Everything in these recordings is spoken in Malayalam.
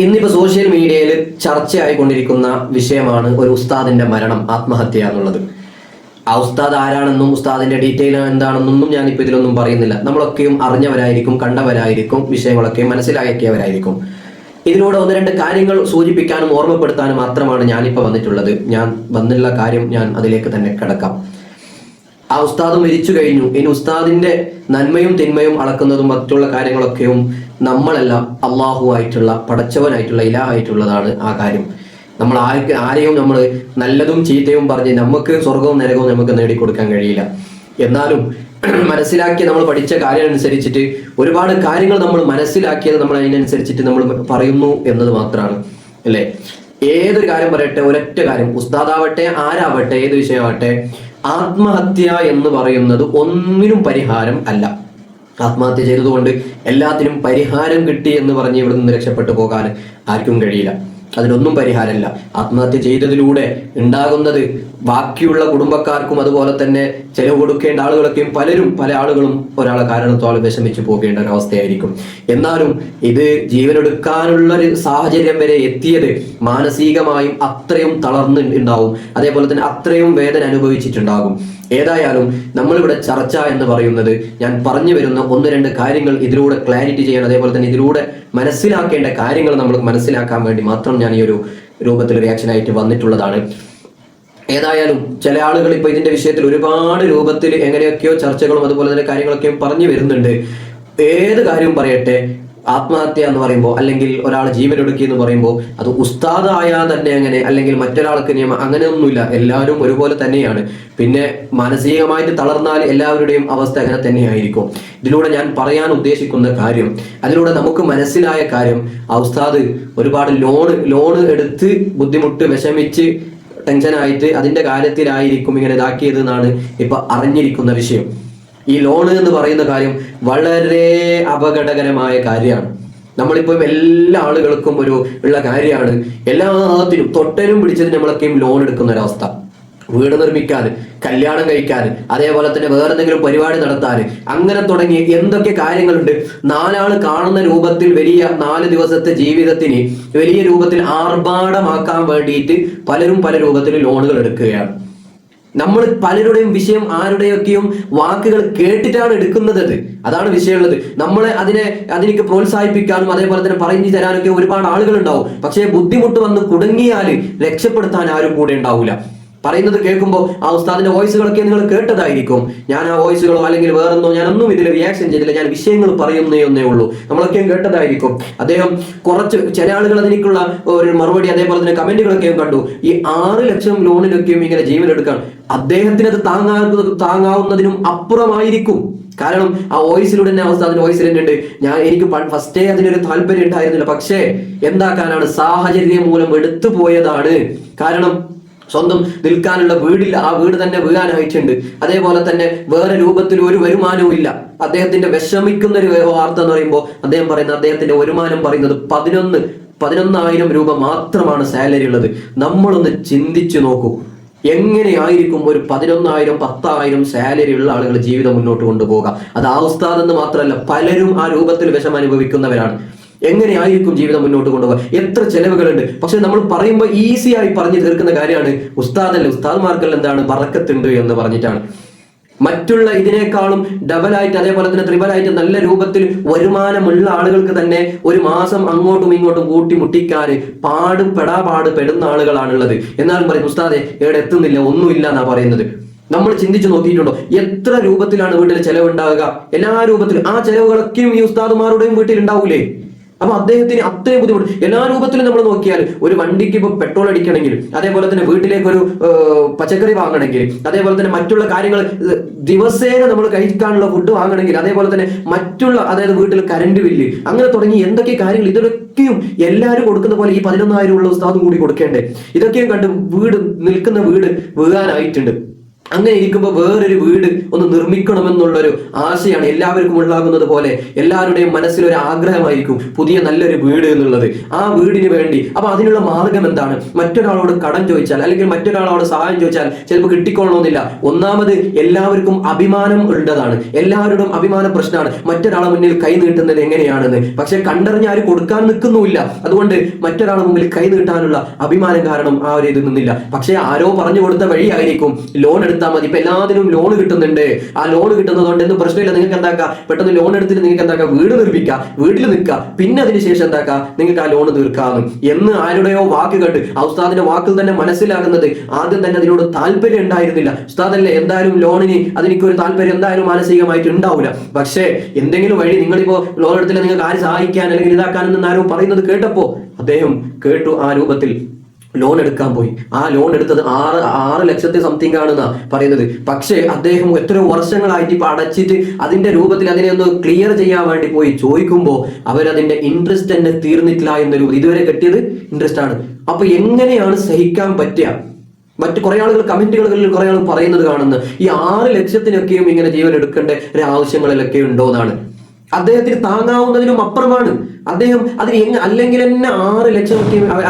ഇന്നിപ്പോ സോഷ്യൽ മീഡിയയിൽ ചർച്ചയായിക്കൊണ്ടിരിക്കുന്ന വിഷയമാണ് ഒരു ഉസ്താദിന്റെ മരണം, ആത്മഹത്യ എന്നുള്ളത്. ആ ഉസ്താദ് ആരാണെന്നും ഉസ്താദിന്റെ ഡീറ്റെയിൽ എന്താണെന്നൊന്നും ഞാനിപ്പോൾ ഇതിലൊന്നും പറയുന്നില്ല. നമ്മളൊക്കെയും അറിഞ്ഞവരായിരിക്കും, കണ്ടവരായിരിക്കും, വിഷയങ്ങളൊക്കെ മനസ്സിലാക്കിയവരായിരിക്കും. ഇതിലൂടെ ഒന്ന് രണ്ട് കാര്യങ്ങൾ സൂചിപ്പിക്കാനും ഓർമ്മപ്പെടുത്താനും മാത്രമാണ് ഞാനിപ്പോൾ വന്നിട്ടുള്ളത്. ഞാൻ വന്നുള്ള കാര്യം ഞാൻ അതിലേക്ക് തന്നെ കിടക്കാം. ആ ഉസ്താദ് മരിച്ചു കഴിഞ്ഞു. ഇനി ഉസ്താദിന്റെ നന്മയും തിന്മയും അളക്കുന്നതും മറ്റുള്ള കാര്യങ്ങളൊക്കെയും നമ്മളെല്ലാം അള്ളാഹു ആയിട്ടുള്ള, പടച്ചവനായിട്ടുള്ള, ഇലാഹായിട്ടുള്ളതാണ് ആ കാര്യം. നമ്മൾ ആരെയും നമ്മൾ നല്ലതും ചീത്തയും പറഞ്ഞ് നമുക്ക് സ്വർഗവും നരകവും നമുക്ക് നേടിക്കൊടുക്കാൻ കഴിയില്ല. എന്നാലും മനസ്സിലാക്കിയ, നമ്മൾ പഠിച്ച കാര്യം അനുസരിച്ചിട്ട് ഒരുപാട് കാര്യങ്ങൾ നമ്മൾ മനസ്സിലാക്കിയത് നമ്മൾ അതിനനുസരിച്ചിട്ട് നമ്മൾ പറയുന്നു എന്നത് മാത്രമാണ്, അല്ലേ? ഏതൊരു കാര്യം പറയട്ടെ, ഒരൊറ്റ കാര്യം, ഉസ്താദാവട്ടെ, ആരാവട്ടെ, ഏത് വിഷയമാവട്ടെ, ആത്മഹത്യ എന്ന് പറയുന്നത് ഒന്നിനും പരിഹാരം അല്ല. ആത്മഹത്യ ചെയ്തതുകൊണ്ട് എല്ലാത്തിനും പരിഹാരം കിട്ടി എന്ന് പറഞ്ഞ് ഇവിടെ നിന്ന് രക്ഷപ്പെട്ടു പോകാൻ ആർക്കും കഴിയില്ല. അതിനൊന്നും പരിഹാരമല്ല. ആത്മഹത്യ ചെയ്തതിലൂടെ ഉണ്ടാകുന്നത് ബാക്കിയുള്ള കുടുംബക്കാർക്കും അതുപോലെ തന്നെ ചെലവ് കൊടുക്കേണ്ട ആളുകളൊക്കെയും പല ആളുകളും ഒരാളെ കാരണത്തോളം വിഷമിച്ച് പോകേണ്ട ഒരു അവസ്ഥയായിരിക്കും. എന്നാലും ഇത് ജീവനെടുക്കാനുള്ള ഒരു സാഹചര്യം വരെ എത്തിയത് മാനസികമായും അത്രയും തളർന്നുണ്ടാവും, അതേപോലെ തന്നെ അത്രയും വേദന അനുഭവിച്ചിട്ടുണ്ടാകും. ഏതായാലും നമ്മളിവിടെ ചർച്ച എന്ന് പറയുന്നത്, ഞാൻ പറഞ്ഞു വരുന്ന ഒന്ന് രണ്ട് കാര്യങ്ങൾ ഇതിലൂടെ ക്ലാരിറ്റി ചെയ്യാൻ, അതേപോലെ തന്നെ ഇതിലൂടെ മനസ്സിലാക്കേണ്ട കാര്യങ്ങൾ നമ്മൾ മനസ്സിലാക്കാൻ വേണ്ടി മാത്രം ഞാൻ ഈ ഒരു രൂപത്തിൽ റിയാക്ഷൻ ആയിട്ട് വന്നിട്ടുള്ളതാണ്. ഏതായാലും ചില ആളുകൾ ഇപ്പൊ ഇതിന്റെ വിഷയത്തിൽ ഒരുപാട് രൂപത്തിൽ എങ്ങനെയൊക്കെയോ ചർച്ചകളും അതുപോലെ തന്നെ കാര്യങ്ങളൊക്കെയും പറഞ്ഞു വരുന്നുണ്ട്. ഏത് കാര്യവും പറയട്ടെ, ആത്മഹത്യ എന്ന് പറയുമ്പോൾ, അല്ലെങ്കിൽ ഒരാൾ ജീവനൊടുക്കി എന്ന് പറയുമ്പോൾ, അത് ഉസ്താദായാൽ തന്നെ അങ്ങനെ, അല്ലെങ്കിൽ മറ്റൊരാൾക്ക് നിയമം, അങ്ങനെയൊന്നുമില്ല. എല്ലാവരും ഒരുപോലെ തന്നെയാണ്. പിന്നെ മാനസികമായിട്ട് തളർന്നാൽ എല്ലാവരുടെയും അവസ്ഥ അങ്ങനെ തന്നെയായിരിക്കും. ഇതിലൂടെ ഞാൻ പറയാൻ ഉദ്ദേശിക്കുന്ന കാര്യം, അതിലൂടെ നമുക്ക് മനസ്സിലായ കാര്യം, ആ ഉസ്താദ് ഒരുപാട് ലോണ് എടുത്ത് ബുദ്ധിമുട്ട്, വിഷമിച്ച്, ടെൻഷനായിട്ട് അതിന്റെ കാര്യത്തിലായിരിക്കും ഇങ്ങനെ ഇതാക്കിയത് എന്നാണ് ഇപ്പൊ അറിഞ്ഞിരിക്കുന്ന വിഷയം. ഈ ലോണ് എന്ന് പറയുന്ന കാര്യം വളരെ അപകടകരമായ കാര്യമാണ്. നമ്മളിപ്പോൾ എല്ലാ ആളുകൾക്കും ഉള്ള കാര്യമാണ്. എല്ലാത്തിനും തൊട്ടനും പിടിച്ചതിന് നമ്മളൊക്കെയും ലോൺ എടുക്കുന്ന ഒരവസ്ഥ. വീട് നിർമ്മിക്കാൻ, കല്യാണം കഴിക്കാൻ, അതേപോലെ തന്നെ വേറെ എന്തെങ്കിലും പരിപാടി നടത്താൻ, അങ്ങനെ തുടങ്ങി എന്തൊക്കെ കാര്യങ്ങളുണ്ട്. നാലാള് കാണുന്ന രൂപത്തിൽ വലിയ 4 ദിവസത്തെ ജീവിതത്തിന് വലിയ രൂപത്തിൽ ആർഭാടമാക്കാൻ വേണ്ടിയിട്ട് പലരും പല രൂപത്തിൽ ലോണുകൾ എടുക്കുകയാണ്. നമ്മൾ പലരുടെയും വിഷയം, ആരുടെയൊക്കെയും വാക്കുകൾ കേട്ടിട്ടാണ് എടുക്കുന്നത്. അതാണ് വിഷയമുള്ളത്. നമ്മളെ അതിലേക്ക് പ്രോത്സാഹിപ്പിക്കാനും അതേപോലെ തന്നെ പറഞ്ഞു തരാനൊക്കെ ഒരുപാട് ആളുകൾ ഉണ്ടാവും. പക്ഷേ ബുദ്ധിമുട്ട് വന്ന് കുടുങ്ങിയാൽ രക്ഷപ്പെടുത്താൻ ആരും കൂടെ ഉണ്ടാവില്ല. പറയുന്നത് കേൾക്കുമ്പോൾ ആ ഉസ്താദിന്റെ വോയിസുകളൊക്കെ നിങ്ങൾ കേട്ടതായിരിക്കും. ഞാൻ ആ വോയിസുകളോ അല്ലെങ്കിൽ വേറൊന്നോ ഞാനൊന്നും ഇതിൽ റിയാക്ഷൻ ചെയ്തില്ല. ഞാൻ വിഷയങ്ങൾ പറയുന്നേ ഉള്ളൂ. നമ്മളൊക്കെയും കേട്ടതായിരിക്കും. അദ്ദേഹം ചില ആളുകൾ അതിലേക്കുള്ള ഒരു മറുപടി, അതേപോലെ തന്നെ കമന്റുകളൊക്കെയും കണ്ടു. ഈ 6 ലക്ഷം ലോണിനൊക്കെയും ഇങ്ങനെ ജീവനെടുക്കാൻ അദ്ദേഹത്തിന് അത് താങ്ങാവുന്നതിനും അപ്പുറമായിരിക്കും. കാരണം ആ വോയിസിലൂടെ തന്നെ ഉസ്താദിന്റെ വോയിസിൽ തന്നെ ഉണ്ട്, എനിക്ക് ഫസ്റ്റേ അതിനൊരു താല്പര്യം ഉണ്ടായിരുന്നില്ല, പക്ഷേ എന്താക്കാനാണ്, സാഹചര്യം മൂലം എടുത്തു പോയതാണ്. കാരണം സ്വന്തം നിൽക്കാനുള്ള വീടില്ല, ആ വീട് തന്നെ വീഴാനായിട്ടുണ്ട്. അതേപോലെ തന്നെ വേറെ രൂപത്തിൽ ഒരു വരുമാനവും ഇല്ല. അദ്ദേഹത്തിന്റെ വിഷമിക്കുന്ന ഒരു വാർത്ത എന്ന് പറയുമ്പോൾ അദ്ദേഹം പറയുന്ന, അദ്ദേഹത്തിന്റെ വരുമാനം പറയുന്നത് 11,000 രൂപ മാത്രമാണ് സാലറി ഉള്ളത്. നമ്മളൊന്ന് ചിന്തിച്ചു നോക്കൂ, എങ്ങനെയായിരിക്കും ഒരു 11,000 10,000 സാലറി ഉള്ള ആളുകൾ ജീവിതം മുന്നോട്ട് കൊണ്ടുപോകുക? അത് ആ ഉസ്താദ് എന്ന് മാത്രമല്ല, പലരും ആ രൂപത്തിൽ വിഷം അനുഭവിക്കുന്നവരാണ്. എങ്ങനെയായിരിക്കും ജീവിതം മുന്നോട്ട് കൊണ്ടുപോകുക? എത്ര ചെലവുകളുണ്ട്. പക്ഷെ നമ്മൾ പറയുമ്പോൾ ഈസിയായി പറഞ്ഞു തീർക്കുന്ന കാര്യമാണ്, ഉസ്താദ്മാർക്കെല്ലാം എന്താണ്, ബറക്കത്തുണ്ട് എന്ന് പറഞ്ഞിട്ടാണ്. മറ്റുള്ള ഇതിനേക്കാളും ഡബിളായിട്ട്, അതേപോലെ തന്നെ ട്രിബിളായിട്ട് നല്ല രൂപത്തിൽ വരുമാനമുള്ള ആളുകൾക്ക് തന്നെ ഒരു മാസം അങ്ങോട്ടും ഇങ്ങോട്ടും കൂട്ടിമുട്ടിക്കാൻ പെടുന്ന ആളുകളാണുള്ളത്. എന്നാലും പറയും, ഉസ്താദെ എവിടെ എത്തുന്നില്ല, ഒന്നുമില്ല എന്നാ പറയുന്നത്. നമ്മൾ ചിന്തിച്ചു നോക്കിയിട്ടുണ്ടോ എത്ര രൂപത്തിലാണ് വീട്ടിൽ ചെലവുണ്ടാവുക? എല്ലാ രൂപത്തിലും ആ ചെലവുകളൊക്കെയും ഈ ഉസ്താദുമാരുടെയും വീട്ടിൽ ഉണ്ടാവൂലേ? അപ്പൊ അദ്ദേഹത്തിന് അത്രയും ബുദ്ധിമുട്ട്. എല്ലാ രൂപത്തിലും നമ്മൾ നോക്കിയാൽ, ഒരു വണ്ടിക്ക് ഇപ്പൊ പെട്രോൾ അടിക്കണമെങ്കിൽ, അതേപോലെ തന്നെ വീട്ടിലേക്ക് ഒരു പച്ചക്കറി വാങ്ങണമെങ്കിൽ, അതേപോലെ തന്നെ മറ്റുള്ള കാര്യങ്ങൾ ദിവസേന നമ്മൾ കഴിക്കാനുള്ള ഫുഡ് വാങ്ങണമെങ്കിൽ, അതേപോലെ തന്നെ മറ്റുള്ള, അതായത് വീട്ടിൽ കറണ്ട് ബില്ല്, അങ്ങനെ തുടങ്ങി എന്തൊക്കെ കാര്യങ്ങൾ, ഇതൊക്കെയും എല്ലാവരും കൊടുക്കുന്ന പോലെ ഈ 11,000 ഉള്ള ഉസ്താദും കൂടി കൊടുക്കേണ്ടേ? ഇതൊക്കെയും കണ്ട് നിൽക്കുന്ന വീട് വീഴാനായിട്ടുണ്ട്. അങ്ങനെ ഇരിക്കുമ്പോൾ വേറൊരു വീട് ഒന്ന് നിർമ്മിക്കണമെന്നുള്ളൊരു ആശയാണ് എല്ലാവർക്കും ഉണ്ടാകുന്നത് പോലെ എല്ലാവരുടെയും മനസ്സിലൊരു ആഗ്രഹമായിരിക്കും പുതിയ നല്ലൊരു വീട് എന്നുള്ളത്. ആ വീടിന് വേണ്ടി അപ്പൊ അതിനുള്ള മാർഗം എന്താണ്? മറ്റൊരാളോട് കടം ചോദിച്ചാൽ അല്ലെങ്കിൽ മറ്റൊരാളോട് സഹായം ചോദിച്ചാൽ ചിലപ്പോൾ കിട്ടിക്കൊള്ളണമെന്നില്ല. ഒന്നാമത് എല്ലാവർക്കും അഭിമാനം ഉള്ളതാണ്, എല്ലാവരുടെയും അഭിമാന പ്രശ്നമാണ് മറ്റൊരാളെ മുന്നിൽ കൈ നീട്ടുന്നത് എങ്ങനെയാണെന്ന്. പക്ഷെ കണ്ടറിഞ്ഞ് ആരും കൊടുക്കാൻ നിൽക്കുന്നുമില്ല. അതുകൊണ്ട് മറ്റൊരാളെ മുമ്പിൽ കൈ നീട്ടാനുള്ള അഭിമാനം കാരണം ആ ഒരു ഇത് നിന്നില്ല. പക്ഷെ ആരോ പറഞ്ഞു കൊടുത്ത വഴിയായിരിക്കും ലോൺ എടുത്താൽ മതി. ഇപ്പൊ എല്ലാത്തിനും ലോൺ കിട്ടുന്നുണ്ട്. ആ ലോൺ കിട്ടുന്നതുകൊണ്ട് എന്ത് പ്രശ്നമില്ല. നിങ്ങൾക്ക് എന്താക്കാം, പെട്ടെന്ന് ലോൺ എടുത്തിട്ട് നിങ്ങൾക്ക് എന്താക്കാം, വീട് നിർമ്മിക്കാം, വീട്ടിൽ നിൽക്കുക, പിന്നെ അതിനുശേഷം എന്താക്കാം, നിങ്ങൾക്ക് ആ ലോൺ തീർക്കാമെന്ന് എന്ന് ആരുടെയോ വാക്ക് കേട്ട് ആ ഉസ്താദിന്റെ വാക്കിൽ തന്നെ മനസ്സിലാകുന്നത് ആദ്യം തന്നെ അതിനോട് താല്പര്യം ഉണ്ടായിരുന്നില്ല. ഉസ്താദല്ലേ, എന്തായാലും ലോണിന് അതെനിക്കൊരു താല്പര്യം എന്തായാലും മാനസികമായിട്ട് ഉണ്ടാവില്ല. പക്ഷേ എന്തെങ്കിലും വഴി നിങ്ങളിപ്പോ ലോൺ എടുത്തില്ല, നിങ്ങൾക്ക് ആര് സഹായിക്കാൻ അല്ലെങ്കിൽ ഇതാക്കാനെന്ന് ആരും പറയുന്നത് കേട്ടപ്പോ അദ്ദേഹം കേട്ടു ആ രൂപത്തിൽ ലോൺ എടുക്കാൻ പോയി. ആ ലോൺ എടുത്തത് 6 ലക്ഷത്തി സംതിങ് ആണെന്നാ പറയുന്നത്. പക്ഷേ അദ്ദേഹം എത്രയോ വർഷങ്ങളായിട്ട് ഇപ്പൊ അടച്ചിട്ട് അതിന്റെ രൂപത്തിൽ അതിനെ ഒന്ന് ക്ലിയർ ചെയ്യാൻ വേണ്ടി പോയി ചോദിക്കുമ്പോൾ അവരതിന്റെ ഇൻട്രസ്റ്റ് തന്നെ തീർന്നിട്ടില്ല എന്നൊരു ഇതുവരെ കെട്ടിയത് ഇൻട്രസ്റ്റ് ആണ്. അപ്പൊ എങ്ങനെയാണ് സഹിക്കാൻ പറ്റുക? മറ്റു കുറെ ആളുകൾ കമന്റുകളിൽ കുറെ ആളുകൾ പറയുന്നത് കാണുന്നത് ഈ 6 ലക്ഷത്തിനൊക്കെയും ഇങ്ങനെ ജീവൻ എടുക്കേണ്ട ഒരു ആവശ്യങ്ങളിലൊക്കെ ഉണ്ടോ എന്നാണ്. അദ്ദേഹത്തിന് താങ്ങാവുന്നതിനും അപ്പുറമാണ്. അദ്ദേഹം അതിന് അല്ലെങ്കിൽ തന്നെ 6 ലക്ഷം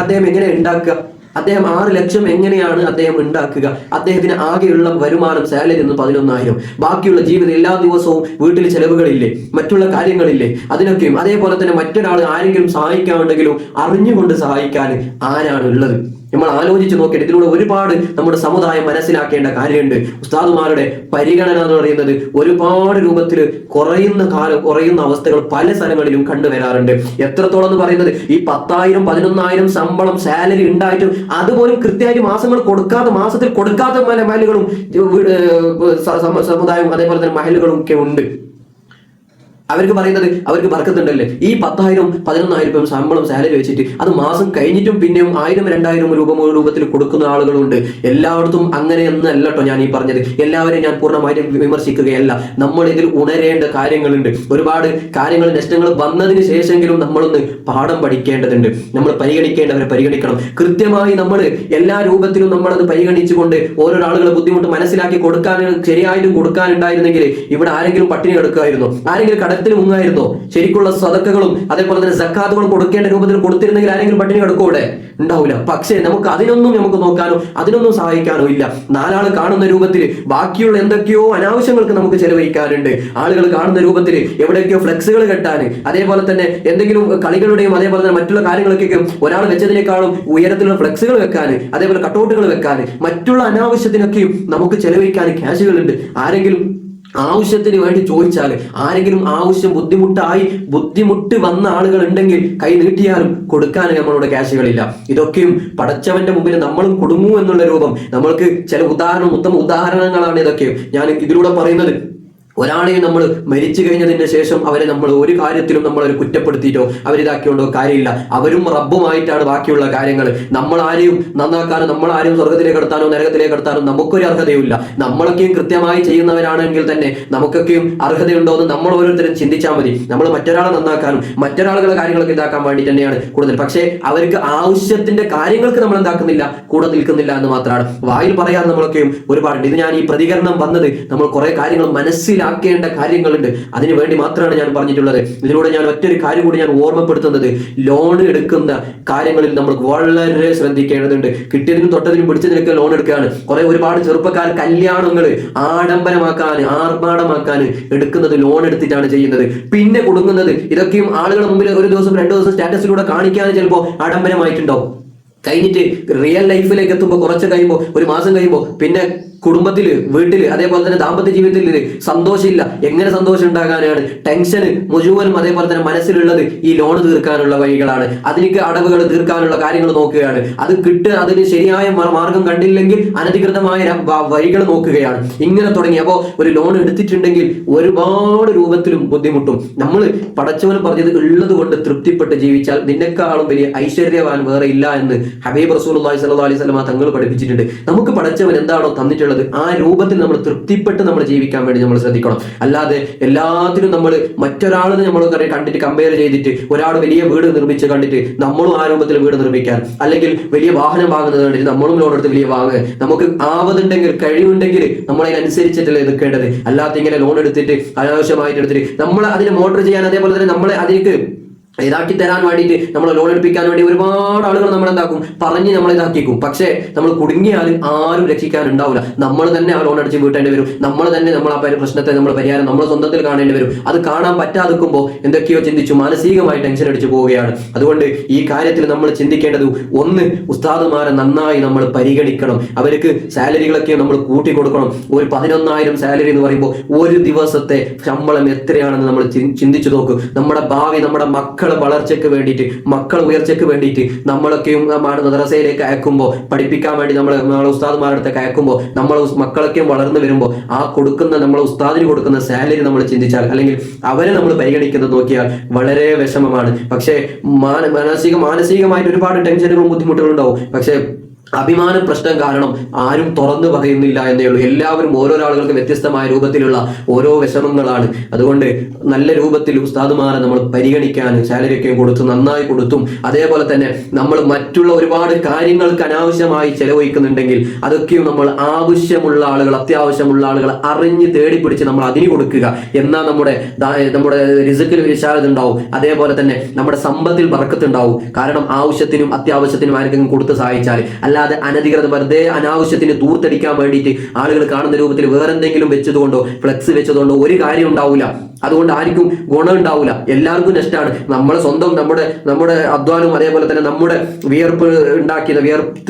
അദ്ദേഹം എങ്ങനെ ഉണ്ടാക്കുക? അദ്ദേഹം 6 ലക്ഷം എങ്ങനെയാണ് അദ്ദേഹം ഉണ്ടാക്കുക? അദ്ദേഹത്തിന് ആകെയുള്ള വരുമാനം സാലറി എന്ന് 11,000. ബാക്കിയുള്ള ജീവിതം എല്ലാ ദിവസവും വീട്ടിൽ ചെലവുകളില്ലേ, മറ്റുള്ള കാര്യങ്ങളില്ലേ, അതിനൊക്കെയും അതേപോലെ തന്നെ മറ്റൊരാൾ ആരെങ്കിലും സഹായിക്കാനുണ്ടെങ്കിലും അറിഞ്ഞുകൊണ്ട് സഹായിക്കാൻ ആരാണ് ഉള്ളത്? നമ്മൾ ആലോചിച്ച് നോക്കിയിട്ട് ഇതിലൂടെ ഒരുപാട് നമ്മുടെ സമുദായം മനസ്സിലാക്കേണ്ട കാര്യമുണ്ട്. ഉസ്താദുമാരുടെ പരിഗണന എന്ന് പറയുന്നത് ഒരുപാട് രൂപത്തിൽ കുറയുന്ന അവസ്ഥകൾ പല സ്ഥലങ്ങളിലും കണ്ടുവരാറുണ്ട്. എത്രത്തോളം എന്ന് പറയുന്നത് ഈ 10,000 11,000 ശമ്പളം സാലറി ഉണ്ടായിട്ടും അതുപോലും കൃത്യമായിട്ട് മാസത്തിൽ കൊടുക്കാത്ത മഹലുകളും സമുദായം അതേപോലെ തന്നെ മഹലുകളും ഒക്കെ ഉണ്ട്. അവർക്ക് പറയുന്നത് അവർക്ക് ബർക്കത്തുണ്ടല്ലേ, ഈ 10,000 11,000 ശമ്പളം സാലറി വെച്ചിട്ട് അത് മാസം കഴിഞ്ഞിട്ടും പിന്നെയും 1,000 2,000 രൂപത്തിൽ കൊടുക്കുന്ന ആളുകളുണ്ട്. എല്ലായിടത്തും അങ്ങനെയൊന്നല്ല കേട്ടോ ഞാൻ ഈ പറഞ്ഞത്. എല്ലാവരെയും ഞാൻ പൂർണ്ണമായിട്ടും വിമർശിക്കുകയല്ല. നമ്മൾ ഇതിൽ ഉണരേണ്ട കാര്യങ്ങളുണ്ട്. ഒരുപാട് കാര്യങ്ങൾ നഷ്ടങ്ങൾ വന്നതിന് ശേഷമെങ്കിലും നമ്മളൊന്ന് പാഠം പഠിക്കേണ്ടതുണ്ട്. നമ്മൾ പരിഗണിക്കേണ്ടവരെ പരിഗണിക്കണം. കൃത്യമായി നമ്മൾ എല്ലാ രൂപത്തിലും നമ്മളത് പരിഗണിച്ചുകൊണ്ട് ഓരോ ആളുകളെ ബുദ്ധിമുട്ട് മനസ്സിലാക്കി ശരിയായിട്ടും കൊടുക്കാനുണ്ടായിരുന്നെങ്കിൽ ഇവിടെ ആരെങ്കിലും പട്ടിണി കിടക്കുമായിരുന്നോ? ആരെങ്കിലും കടത്തിൽ മുങ്ങായിരുന്നോ? ശരിക്കുള്ള സദക്കകളും അതേപോലെ തന്നെ സക്കാത്തുകളും കൊടുക്കേണ്ട രൂപത്തിൽ കൊടുത്തിരുന്നെങ്കിൽ ആരെങ്കിലും പട്ടിണി കിടക്കൂടെ? ഉണ്ടാവില്ല. പക്ഷേ നമുക്ക് നോക്കാനോ അതിനൊന്നും സഹായിക്കാനോ ഇല്ല. 4 ആൾ കാണുന്ന രൂപത്തിൽ ബാക്കിയുള്ള എന്തൊക്കെയോ അനാവശ്യങ്ങൾക്ക് നമുക്ക് ചെലവഴിക്കാനുണ്ട്. ആളുകൾ കാണുന്ന രൂപത്തിൽ എവിടെയൊക്കെയോ ഫ്ലെക്സുകൾ കെട്ടാൻ, അതേപോലെ തന്നെ എന്തെങ്കിലും കളികളുടെയും അതേപോലെ തന്നെ മറ്റുള്ള കാര്യങ്ങൾക്കൊക്കെ ഒരാൾ വെച്ചതിനേക്കാളും ഉയരത്തിലുള്ള ഫ്ലെക്സുകൾ വെക്കാൻ, അതേപോലെ കട്ടൗട്ടുകൾ വെക്കാൻ, മറ്റുള്ള അനാവശ്യത്തിനൊക്കെയും നമുക്ക് ചെലവഴിക്കാൻ ക്യാഷുകളുണ്ട്. ആരെങ്കിലും ആവശ്യത്തിന് വേണ്ടി ചോദിച്ചാൽ, ആരെങ്കിലും ആവശ്യം ബുദ്ധിമുട്ട് വന്ന ആളുകൾ ഉണ്ടെങ്കിൽ കൈ നീട്ടിയാലും കൊടുക്കാൻ നമ്മളുടെ ക്യാഷുകളില്ല. ഇതൊക്കെയും പടച്ചവന്റെ മുമ്പിൽ നമ്മളും കുടുങ്ങൂ എന്നുള്ള രൂപം നമ്മൾക്ക് ചില ഉത്തമ ഉദാഹരണങ്ങളാണ് ഇതൊക്കെയും ഞാൻ ഇതിലൂടെ പറയുന്നത്. ഒരാളെയും നമ്മൾ മരിച്ചു കഴിഞ്ഞതിന് ശേഷം അവരെ നമ്മൾ ഒരു കാര്യത്തിലും നമ്മളൊരു കുറ്റപ്പെടുത്തിയിട്ടോ അവരിതാക്കിയോണ്ടോ കാര്യമില്ല. അവരും റബ്ബുമായിട്ടാണ് ബാക്കിയുള്ള കാര്യങ്ങൾ. നമ്മൾ ആരെയും നന്നാക്കാനോ നമ്മൾ ആരെയും സ്വർഗത്തിലേക്ക് എടുത്താനോ നരകത്തിലേക്ക് എടുത്താനോ നമുക്കൊരു അർഹതയുമില്ല. നമ്മളൊക്കെയും കൃത്യമായി ചെയ്യുന്നവരാണെങ്കിൽ തന്നെ നമുക്കൊക്കെയും അർഹതയുണ്ടോ എന്ന് നമ്മൾ ഓരോരുത്തരും ചിന്തിച്ചാൽ മതി. നമ്മൾ മറ്റൊരാളെ നന്നാക്കാനും മറ്റൊരാളുകളുടെ കാര്യങ്ങളൊക്കെ ഇതാക്കാൻ വേണ്ടി തന്നെയാണ് കൂടുതൽ. പക്ഷേ അവർക്ക് ആവശ്യത്തിന്റെ കാര്യങ്ങൾക്ക് നമ്മൾ എന്താക്കുന്നില്ല, കൂടെ നിൽക്കുന്നില്ല എന്ന് മാത്രമാണ്. വായിൽ പറയാൻ നമ്മളൊക്കെയും ഒരുപാടുണ്ട്. ഇത് ഞാൻ ഈ പ്രതികരണം വന്നത് നമ്മൾ കുറെ കാര്യങ്ങൾ മനസ്സിലാക്കേണ്ട കാര്യങ്ങളുണ്ട്. അതിനു വേണ്ടി മാത്രമാണ് ഞാൻ പറഞ്ഞിട്ടുള്ളത്. ഇതിലൂടെ ഞാൻ ഒറ്റൊരു കാര്യം കൂടി ഞാൻ ഓർമ്മപ്പെടുത്തുന്നത്, ലോൺ എടുക്കുന്ന കാര്യങ്ങളിൽ നമ്മൾ വളരെ ശ്രദ്ധിക്കേണ്ടതുണ്ട്. കിട്ടിയതിനും തൊട്ടതിനും പിടിച്ചതിനൊക്കെ ലോൺ എടുക്കുകയാണ്. ഒരുപാട് ചെറുപ്പക്കാർ കല്യാണങ്ങൾ ആർഭാടമാക്കാൻ എടുക്കുന്നത് ലോൺ എടുത്തിട്ടാണ് ചെയ്യുന്നത്. പിന്നെ കൊടുക്കുന്നത് ഇതൊക്കെയും ആളുകളുടെ മുമ്പിൽ 1 ദിവസം 2 ദിവസം സ്റ്റാറ്റസിലൂടെ കാണിക്കാൻ ചിലപ്പോൾ ആഡംബരമായിട്ടുണ്ടാവും. കഴിഞ്ഞിട്ട് റിയൽ ലൈഫിലേക്ക് എത്തുമ്പോൾ കുറച്ച് കഴിയുമ്പോൾ 1 മാസം കഴിയുമ്പോൾ പിന്നെ കുടുംബത്തില് വീട്ടില് അതേപോലെ തന്നെ ദാമ്പത്യ ജീവിതത്തിൽ സന്തോഷമില്ല. എങ്ങനെ സന്തോഷം ഉണ്ടാകാനാണ്? ടെൻഷന് മുഴുവനും അതേപോലെ തന്നെ മനസ്സിലുള്ളത് ഈ ലോൺ തീർക്കാനുള്ള വഴികളാണ്. അതിലേക്ക് അടവുകൾ തീർക്കാനുള്ള കാര്യങ്ങൾ നോക്കുകയാണ്. അതിന് ശരിയായ മാർഗം കണ്ടില്ലെങ്കിൽ അനധികൃതമായ വഴികൾ നോക്കുകയാണ്. ഇങ്ങനെ തുടങ്ങി അപ്പോൾ ഒരു ലോൺ എടുത്തിട്ടുണ്ടെങ്കിൽ ഒരുപാട് രൂപത്തിലും ബുദ്ധിമുട്ടും. നമ്മൾ പടച്ചവൻ പറഞ്ഞത് ഉള്ളത് കൊണ്ട് തൃപ്തിപ്പെട്ട് ജീവിച്ചാൽ നിന്നെക്കാളും വലിയ ഐശ്വര്യവാൻ വേറെ ഇല്ല എന്ന് ഹബീബ് റസൂലുള്ളാഹി സ്വല്ലല്ലാഹു അലൈഹി വസല്ലം തങ്ങൾ പഠിപ്പിച്ചിട്ടുണ്ട്. നമുക്ക് പടച്ചവൻ എന്താണോ തന്നിട്ടുള്ളത് ആവശ്യമുള്ളത് ആ രൂപത്തിൽ നമ്മൾ തൃപ്തിപ്പെട്ട് നമ്മൾ ജീവിക്കാൻ വേണ്ടി നമ്മൾ ശ്രദ്ധിക്കണം. അല്ലാതെ എല്ലാത്തിനും നമ്മൾ മറ്റൊരാളിന് നമ്മൾ കണ്ടിട്ട് കമ്പയർ ചെയ്തിട്ട് ഒരാൾ വലിയ വീട് നിർമ്മിച്ച് കണ്ടിട്ട് നമ്മളും ആ രൂപത്തിൽ വീട് നിർമ്മിക്കാൻ, അല്ലെങ്കിൽ വലിയ വാഹനം വാങ്ങുന്നത് കണ്ടിട്ട് നമ്മളും ലോൺ എടുത്ത് വലിയ വാങ്ങുക. നമുക്ക് ആവതുണ്ടെങ്കിൽ കഴിവുണ്ടെങ്കിൽ നമ്മൾ അതിനനുസരിച്ചിട്ടല്ലേ നിൽക്കേണ്ടത്. അല്ലാത്ത ഇങ്ങനെ ലോൺ എടുത്തിട്ട് അനാവശ്യമായിട്ട് എടുത്തിട്ട് നമ്മൾ അതിന് മോട്ടർ ചെയ്യാൻ, അതേപോലെ തന്നെ നമ്മളെ അതിലേക്ക് ഇതാക്കി തരാൻ വേണ്ടിയിട്ട് നമ്മൾ ലോൺ എടുപ്പിക്കാൻ വേണ്ടി ഒരുപാട് ആളുകൾ നമ്മൾ എന്താക്കും പറഞ്ഞ് നമ്മൾ ഇതാക്കിക്കും. പക്ഷേ നമ്മൾ കുടുങ്ങിയാൽ ആരും രക്ഷിക്കാനുണ്ടാവില്ല. നമ്മൾ തന്നെ ആ ലോൺ അടിച്ച് വീട്ടേണ്ടി വരും. നമ്മൾ തന്നെ നമ്മൾ ആ പ്രശ്നത്തെ നമ്മൾ പരിഹാരം നമ്മൾ സ്വന്തത്തിൽ കാണേണ്ടി വരും. അത് കാണാൻ പറ്റാതിരിക്കുമ്പോൾ എന്തൊക്കെയോ ചിന്തിച്ചു മാനസികമായി ടെൻഷൻ അടിച്ചു പോവുകയാണ്. അതുകൊണ്ട് ഈ കാര്യത്തിൽ നമ്മൾ ചിന്തിക്കേണ്ടത്, ഒന്ന്, ഉസ്താദുമാരെ നന്നായി നമ്മൾ പരിഗണിക്കണം. അവർക്ക് സാലറികളൊക്കെ നമ്മൾ കൂട്ടി കൊടുക്കണം. ഒരു 11,000 സാലറി എന്ന് പറയുമ്പോൾ ഒരു ദിവസത്തെ ശമ്പളം എത്രയാണെന്ന് നമ്മൾ ചിന്തിച്ചു നോക്കും. നമ്മുടെ ഭാവി, നമ്മുടെ മക്കളെ വളർച്ചയ്ക്ക് വേണ്ടിയിട്ട്, മക്കളെ ഉയർച്ചയ്ക്ക് വേണ്ടിയിട്ട് നമ്മളൊക്കെയും മദ്രസയിലേക്ക് അയക്കുമ്പോൾ, പഠിപ്പിക്കാൻ വേണ്ടി നമ്മളെ ഉസ്താദുമാരുടെ അടുത്തേക്ക് അയക്കുമ്പോൾ, നമ്മളെ മക്കളൊക്കെയും വളർന്നു വരുമ്പോൾ ആ കൊടുക്കുന്ന നമ്മളെ ഉസ്താദിന് കൊടുക്കുന്ന സാലറി നമ്മൾ ചിന്തിച്ചാൽ, അല്ലെങ്കിൽ അവരെ നമ്മൾ പരിഗണിക്കുന്നത് നോക്കിയാൽ വളരെ വിഷമമാണ്. പക്ഷേ മാനസികമായിട്ട് ഒരുപാട് ടെൻഷനുകളും ബുദ്ധിമുട്ടുകളും ഉണ്ടാവും. പക്ഷേ അഭിമാന പ്രശ്നം കാരണം ആരും തുറന്നു പറയുന്നില്ല എന്നേ ഉള്ളൂ. എല്ലാവരും ഓരോരോ ആളുകൾക്ക് വ്യത്യസ്തമായ രൂപത്തിലുള്ള ഓരോ വിഷമങ്ങളാണ്. അതുകൊണ്ട് നല്ല രൂപത്തിൽ ഉസ്താദുമാരെ നമ്മൾ പരിഗണിക്കാനും സാലറിയൊക്കെ കൊടുത്തു നന്നായി കൊടുത്തും, അതേപോലെ തന്നെ നമ്മൾ മറ്റുള്ള ഒരുപാട് കാര്യങ്ങൾക്ക് അനാവശ്യമായി ചെലവഴിക്കുന്നുണ്ടെങ്കിൽ അതൊക്കെയും നമ്മൾ ആവശ്യമുള്ള ആളുകൾ, അത്യാവശ്യമുള്ള ആളുകൾ അറിഞ്ഞ് തേടിപ്പിടിച്ച് നമ്മൾ അതിന് കൊടുക്കുക. എന്നാൽ നമ്മുടെ റിസ്ക്കിൽ വിശാലത ഉണ്ടാവും. അതേപോലെ തന്നെ നമ്മുടെ സമ്പത്തിൽ ബർക്കത്തുണ്ടാവും. കാരണം ആവശ്യത്തിനും അത്യാവശ്യത്തിനും ആർക്കെങ്കിലും കൊടുത്ത് സഹായിച്ചാൽ, അല്ലാതെ അനധികൃത വെറുതെ അനാവശ്യത്തിന് ദൂർത്തടിക്കാൻ വേണ്ടിയിട്ട് ആളുകൾ കാണുന്ന രൂപത്തിൽ വേറെന്തെങ്കിലും വെച്ചതുകൊണ്ടോ ഫ്ലെക്സ് വെച്ചതുകൊണ്ടോ ഒരു കാര്യം ഉണ്ടാവില്ല. അതുകൊണ്ട് ആർക്കും ഗുണം ഉണ്ടാവില്ല, എല്ലാവർക്കും നഷ്ടമാണ്. നമ്മളെ സ്വന്തം നമ്മുടെ അധ്വാനവും, അതേപോലെ തന്നെ നമ്മുടെ വിയർപ്പ്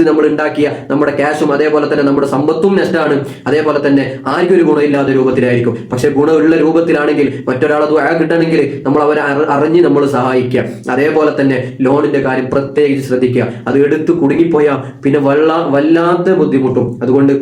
നമ്മൾ ഉണ്ടാക്കിയ നമ്മുടെ ക്യാഷും, അതേപോലെ തന്നെ നമ്മുടെ സമ്പത്തും നഷ്ടമാണ്. അതേപോലെ തന്നെ ആർക്കും ഒരു ഗുണമില്ലാത്ത രൂപത്തിലായിരിക്കും. പക്ഷെ ഗുണമുള്ള രൂപത്തിലാണെങ്കിൽ മറ്റൊരാളത് കിട്ടണമെങ്കിൽ നമ്മൾ അവരെ അറിഞ്ഞ് നമ്മൾ സഹായിക്കുക. അതേപോലെ തന്നെ ലോണിന്റെ കാര്യം പ്രത്യേകിച്ച് ശ്രദ്ധിക്കുക. അത് എടുത്ത് കുടുങ്ങിപ്പോയാൽ പിന്നെ വല്ലാത്ത ബുദ്ധിമുട്ടും. അതുകൊണ്ട്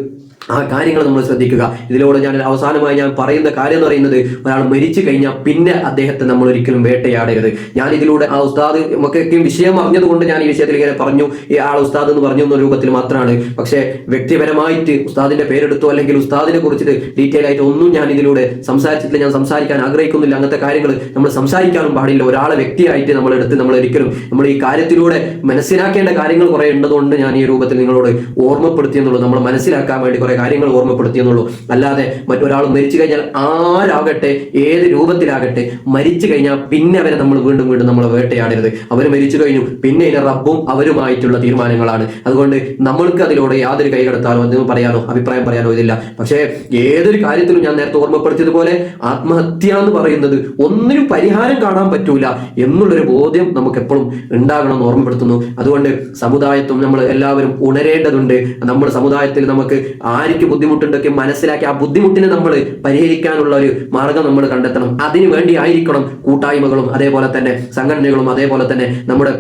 ആ കാര്യങ്ങൾ നമ്മൾ ശ്രദ്ധിക്കുക. ഇതിലൂടെ അവസാനമായി ഞാൻ പറയുന്ന കാര്യം എന്ന് പറയുന്നത്, ഒരാൾ മരിച്ചു കഴിഞ്ഞാൽ പിന്നെ അദ്ദേഹത്തെ നമ്മൾ ഒരിക്കലും വേട്ടയാടരുത്. ഞാൻ ഇതിലൂടെ ആ ഉസ്താദ് നമുക്കൊക്കെ വിഷയം അറിഞ്ഞതുകൊണ്ട് ഞാൻ ഈ വിഷയത്തിൽ ഇങ്ങനെ പറഞ്ഞു, ഈ ആൾ ഉസ്താദ് എന്ന് പറഞ്ഞു എന്ന രൂപത്തിൽ മാത്രമാണ്. പക്ഷേ വ്യക്തിപരമായിട്ട് ഉസ്താദിന്റെ പേരെടുത്തോ അല്ലെങ്കിൽ ഉസ്താദിനെ കുറിച്ചിട്ട് ഡീറ്റെയിൽ ആയിട്ട് ഒന്നും ഞാൻ ഇതിലൂടെ സംസാരിച്ചിട്ടില്ല. ഞാൻ സംസാരിക്കാൻ ആഗ്രഹിക്കുന്നില്ല. അങ്ങനത്തെ കാര്യങ്ങൾ നമ്മൾ സംസാരിക്കാനും പാടില്ല. ഒരാളെ വ്യക്തിയായിട്ട് നമ്മൾ എടുത്ത് നമ്മൾ ഒരിക്കലും നമ്മൾ ഈ കാര്യത്തിലൂടെ മനസ്സിലാക്കേണ്ട കാര്യങ്ങൾ കുറെ ഉണ്ടതുകൊണ്ട് ഞാൻ ഈ രൂപത്തിൽ നിങ്ങളോട് ഓർമ്മപ്പെടുത്തിയെന്നുള്ളൂ. നമ്മൾ മനസ്സിലാക്കാൻ വേണ്ടി കുറെ കാര്യങ്ങൾ ഓർമ്മപ്പെടുത്തിയെന്നുള്ളൂ. അല്ലാതെ മറ്റൊരാൾ മരിച്ചു കഴിഞ്ഞാൽ ആരാകട്ടെ, ഏത് രൂപത്തിലാകട്ടെ, മരിച്ചു കഴിഞ്ഞാൽ പിന്നെ അവരെ നമ്മൾ വീണ്ടും നമ്മൾ വേട്ടയാടരുത്. അവർ മരിച്ചു കഴിഞ്ഞു, പിന്നെ ഇതിന്റെ റബ്ബും അവരുമായിട്ടുള്ള തീരുമാനങ്ങളാണ്. അതുകൊണ്ട് നമ്മൾക്ക് അതിലൂടെ യാതൊരു കൈകടത്താനോ എന്തെങ്കിലും പറയാനോ അഭിപ്രായം പറയാനോ ഇതില്ല. പക്ഷേ ഏതൊരു കാര്യത്തിലും ഞാൻ നേരത്തെ ഓർമ്മപ്പെടുത്തിയതുപോലെ ആത്മഹത്യ എന്ന് പറയുന്നത് ഒന്നിനും പരിഹാരം കാണാൻ പറ്റൂല എന്നുള്ളൊരു ബോധ്യം നമുക്ക് എപ്പോഴും ഉണ്ടാകണം എന്ന് ഓർമ്മപ്പെടുത്തുന്നു. അതുകൊണ്ട് സമുദായത്തും നമ്മൾ എല്ലാവരും ഉണരേണ്ടതുണ്ട്. നമ്മുടെ സമുദായത്തിൽ നമുക്ക് ആർക്ക് ബുദ്ധിമുട്ടുണ്ടൊക്കെ മനസ്സിലാക്കി ആ ബുദ്ധിമുട്ടിനെ നമ്മൾ പരിഹരിക്കാനുള്ള ഒരു മാർഗം നമ്മൾ കണ്ടെത്തണം. അതിനു വേണ്ടി ആയിരിക്കണം കൂട്ടായ്മകളും അതേപോലെ തന്നെ സംഘടനകളും അതേപോലെ തന്നെ നമ്മുടെ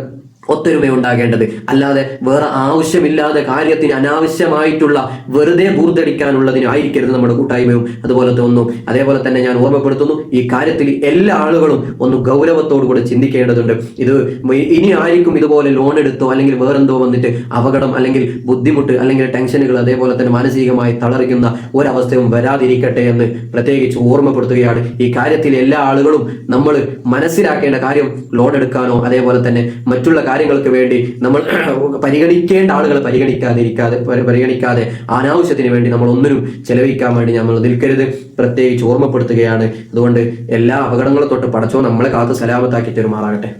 ഒത്തൊരുമ ഉണ്ടാകേണ്ടത്. അല്ലാതെ വേറെ ആവശ്യമില്ലാതെ കാര്യത്തിന് അനാവശ്യമായിട്ടുള്ള വെറുതെ ദൂർത്തടിക്കാനുള്ളതിന് ആയിരിക്കരുത് നമ്മുടെ കൂട്ടായ്മയും അതുപോലത്തെ ഒന്നും. അതേപോലെ തന്നെ ഞാൻ ഓർമ്മപ്പെടുത്തുന്നു, ഈ കാര്യത്തിൽ എല്ലാ ആളുകളും ഒന്ന് ഗൗരവത്തോടു കൂടെ ചിന്തിക്കേണ്ടതുണ്ട്. ഇത് ഇനി ആയിരിക്കും ഇതുപോലെ ലോൺ എടുത്തോ അല്ലെങ്കിൽ വേറെന്തോ വന്നിട്ട് അപകടം അല്ലെങ്കിൽ ബുദ്ധിമുട്ട് അല്ലെങ്കിൽ ടെൻഷനുകൾ അതേപോലെ തന്നെ മാനസികമായി തളർക്കുന്ന ഒരവസ്ഥയും വരാതിരിക്കട്ടെ എന്ന് പ്രത്യേകിച്ച് ഓർമ്മപ്പെടുത്തുകയാണ്. ഈ കാര്യത്തിൽ എല്ലാ ആളുകളും നമ്മൾ മനസ്സിലാക്കേണ്ട കാര്യം, ലോൺ എടുക്കാനോ അതേപോലെ തന്നെ മറ്റുള്ള കാര്യങ്ങൾക്ക് വേണ്ടി നമ്മൾ പരിഗണിക്കേണ്ട ആളുകളെ പരിഗണിക്കാതെ അനാവശ്യത്തിന് വേണ്ടി നമ്മൾ ഒന്നിനും ചെലവഴിക്കാൻ വേണ്ടി നമ്മൾ നിൽക്കരുത് പ്രത്യേകിച്ച് ഓർമ്മപ്പെടുത്തുകയാണ്. അതുകൊണ്ട് എല്ലാ അപകടങ്ങളും തൊട്ട് പടച്ചോ നമ്മളെ കാത്ത് സലാമത്താക്കി തരുമാറാകട്ടെ.